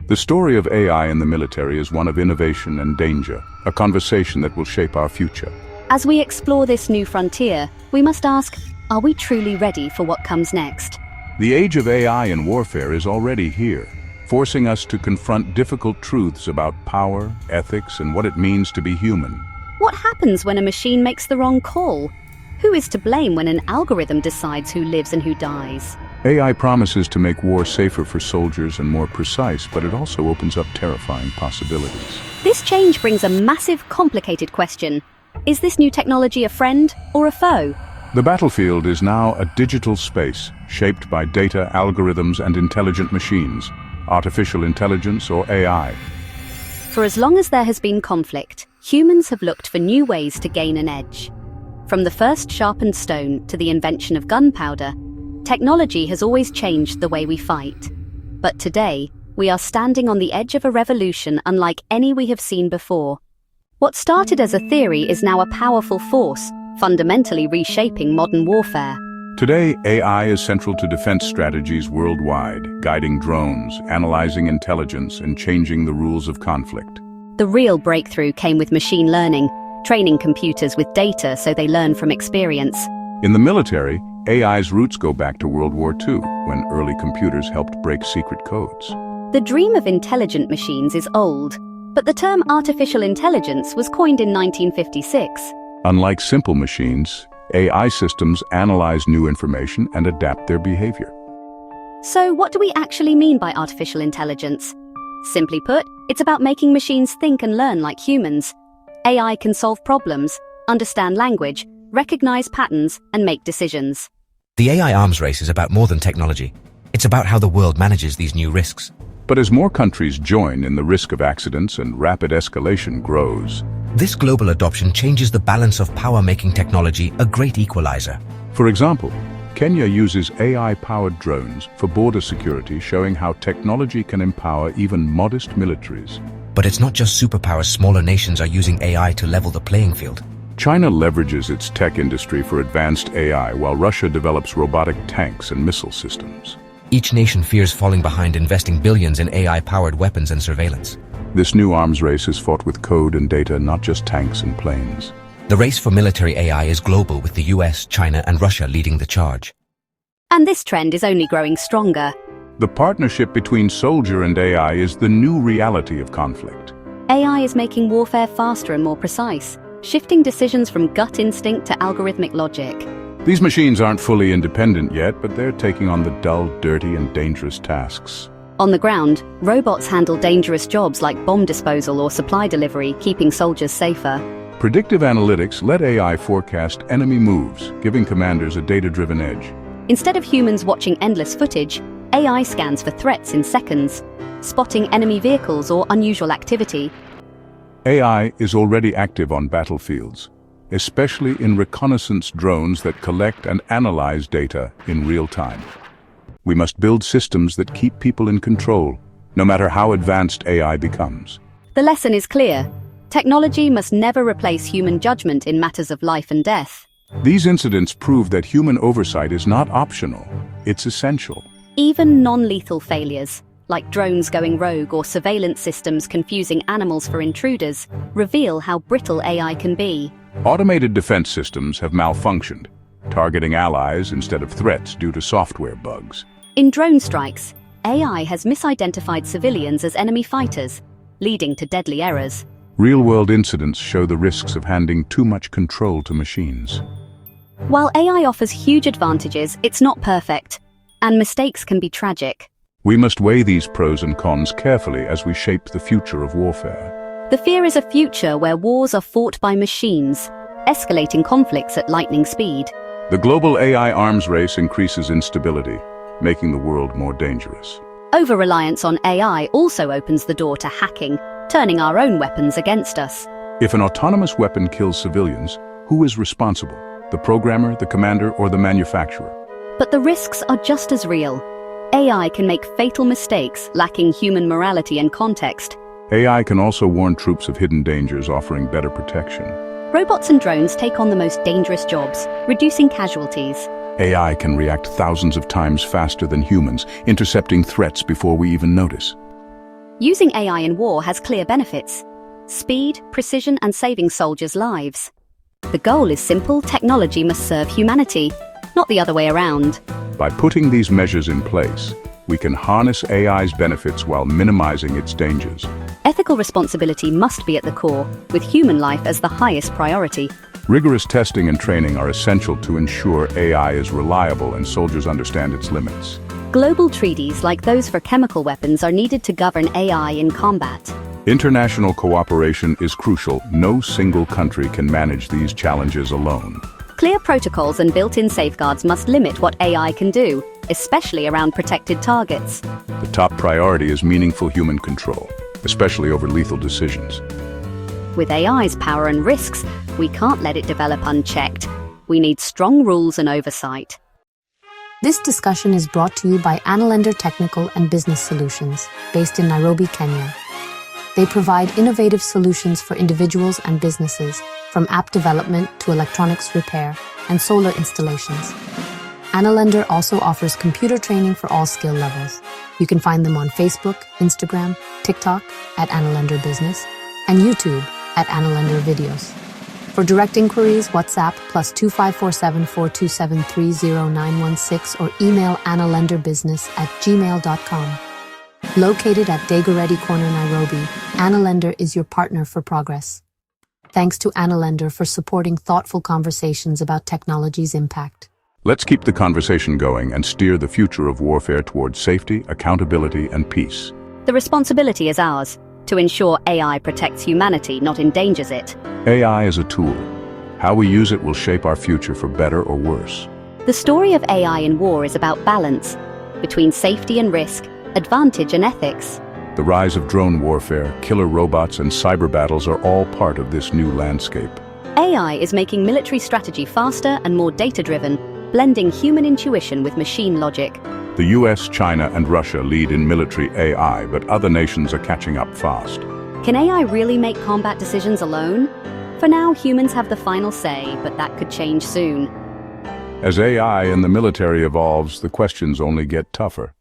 The story of AI in the military is one of innovation and danger, a conversation that will shape our future. As we explore this new frontier, we must ask, are we truly ready for what comes next? The age of AI in warfare is already here, forcing us to confront difficult truths about power, ethics, and what it means to be human. What happens when a machine makes the wrong call? Who is to blame when an algorithm decides who lives and who dies? AI promises to make war safer for soldiers and more precise, but it also opens up terrifying possibilities. This change brings a massive, complicated question. Is this new technology a friend or a foe? The battlefield is now a digital space, shaped by data, algorithms, and intelligent machines, artificial intelligence or AI. For as long as there has been conflict, humans have looked for new ways to gain an edge. From the first sharpened stone to the invention of gunpowder, technology has always changed the way we fight. But today, we are standing on the edge of a revolution unlike any we have seen before. What started as a theory is now a powerful force, fundamentally reshaping modern warfare. Today, AI is central to defense strategies worldwide, guiding drones, analyzing intelligence, and changing the rules of conflict. The real breakthrough came with machine learning, training computers with data so they learn from experience. In the military, AI's roots go back to World War II, when early computers helped break secret codes. The dream of intelligent machines is old, but the term artificial intelligence was coined in 1956. Unlike simple machines, AI systems analyze new information and adapt their behavior. So what do we actually mean by artificial intelligence? Simply put, it's about making machines think and learn like humans. AI can solve problems, understand language, recognize patterns, and make decisions. The AI arms race is about more than technology. It's about how the world manages these new risks. But as more countries join in, the risk of accidents and rapid escalation grows. This global adoption changes the balance of power, making technology a great equalizer. For example, Kenya uses AI-powered drones for border security, showing how technology can empower even modest militaries. But it's not just superpowers. Smaller nations are using AI to level the playing field. China leverages its tech industry for advanced AI, while Russia develops robotic tanks and missile systems. Each nation fears falling behind, investing billions in AI-powered weapons and surveillance. This new arms race is fought with code and data, not just tanks and planes. The race for military AI is global, with the US, China, and Russia leading the charge. And this trend is only growing stronger. The partnership between soldier and AI is the new reality of conflict. AI is making warfare faster and more precise, shifting decisions from gut instinct to algorithmic logic. These machines aren't fully independent yet, but they're taking on the dull, dirty, and dangerous tasks. On the ground, robots handle dangerous jobs like bomb disposal or supply delivery, keeping soldiers safer. Predictive analytics let AI forecast enemy moves, giving commanders a data-driven edge. Instead of humans watching endless footage, AI scans for threats in seconds, spotting enemy vehicles or unusual activity. AI is already active on battlefields, especially in reconnaissance drones that collect and analyze data in real time. We must build systems that keep people in control, no matter how advanced AI becomes. The lesson is clear. Technology must never replace human judgment in matters of life and death. These incidents prove that human oversight is not optional, it's essential. Even non-lethal failures, like drones going rogue or surveillance systems confusing animals for intruders, reveal how brittle AI can be. Automated defense systems have malfunctioned, targeting allies instead of threats due to software bugs. In drone strikes, AI has misidentified civilians as enemy fighters, leading to deadly errors. Real-world incidents show the risks of handing too much control to machines. While AI offers huge advantages, it's not perfect, and mistakes can be tragic. We must weigh these pros and cons carefully as we shape the future of warfare. The fear is a future where wars are fought by machines, escalating conflicts at lightning speed. The global AI arms race increases instability, making the world more dangerous. Over-reliance on AI also opens the door to hacking, turning our own weapons against us. If an autonomous weapon kills civilians, who is responsible? The programmer, the commander, or the manufacturer? But the risks are just as real. AI can make fatal mistakes, lacking human morality and context. AI can also warn troops of hidden dangers, offering better protection. Robots and drones take on the most dangerous jobs, reducing casualties. AI can react thousands of times faster than humans, intercepting threats before we even notice. Using AI in war has clear benefits: speed, precision, and saving soldiers' lives. The goal is simple: technology must serve humanity, not the other way around. By putting these measures in place, we can harness AI's benefits while minimizing its dangers. Ethical responsibility must be at the core, with human life as the highest priority. Rigorous testing and training are essential to ensure AI is reliable and soldiers understand its limits. Global treaties like those for chemical weapons are needed to govern AI in combat. International cooperation is crucial. No single country can manage these challenges alone. Clear protocols and built-in safeguards must limit what AI can do, especially around protected targets. The top priority is meaningful human control, especially over lethal decisions. With AI's power and risks, we can't let it develop unchecked. We need strong rules and oversight. This discussion is brought to you by AIinwarfare Technical and Business Solutions, based in Nairobi, Kenya. They provide innovative solutions for individuals and businesses, from app development to electronics repair and solar installations. AIinwarfare also offers computer training for all skill levels. You can find them on Facebook, Instagram, TikTok at AIinwarfare Business, and YouTube at AIinwarfare Videos. For direct inquiries, WhatsApp +2547 427 30916 or email AIinwarfareBusiness@gmail.com. Located at Dagoretti Corner, Nairobi, AIinwarfare is your partner for progress. Thanks to AIinwarfare for supporting thoughtful conversations about technology's impact. Let's keep the conversation going and steer the future of warfare towards safety, accountability, and peace. The responsibility is ours, to ensure AI protects humanity, not endangers it. AI is a tool. How we use it will shape our future for better or worse. The story of AI in war is about balance between safety and risk, advantage and ethics. The rise of drone warfare, killer robots, and cyber battles are all part of this new landscape. AI is making military strategy faster and more data-driven, blending human intuition with machine logic. The US, China, and Russia lead in military AI, but other nations are catching up fast. Can AI really make combat decisions alone? For now, humans have the final say, but that could change soon. As AI in the military evolves, the questions only get tougher.